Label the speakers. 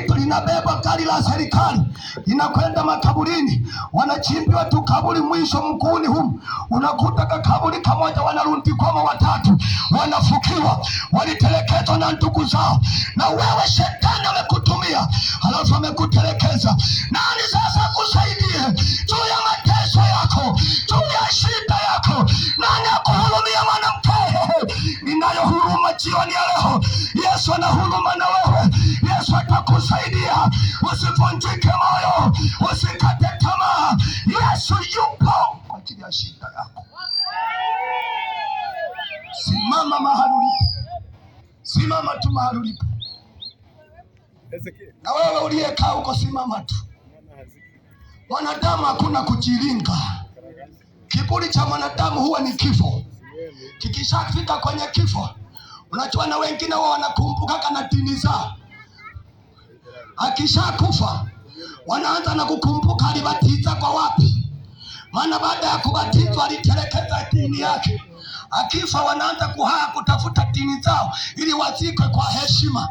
Speaker 1: linabeba gari la serikali linakwenda makaburini, wanachimbiwa tu kaburi mwisho mguuni humu, unakuta kaburi kamoja wanarundikwa watatu, wanafukiwa, walitelekezwa na ndugu zao. Na wewe shetani amekutumia, halafu amekutelekeza. Nani sasa kusaidie juu ya mateso yako, juu ya shida yako? Nani akuhurumia mwanamke? Ninayo huruma jioni ya leo. Yesu ana huruma na wewe. Yesu atakusaidia. Usivunjike moyo, usikate tamaa. Yesu yupo kwa ajili ya shida yako. Simama mahali ulipo, simama tu mahali ulipo. Na wewe uliyekaa huko simama tu. Mwanadamu hakuna kujilinga. Kiburi cha mwanadamu huwa ni kifo. Kikishafika kwenye kifo, unajua na wengine wao wanakumbuka kana dini zao. Akishakufa wanaanza na kukumbuka alibatiza kwa wapi, maana baada ya kubatizwa alitelekeza dini yake. Akifa wanaanza kuhaa kutafuta dini zao ili wazikwe kwa heshima.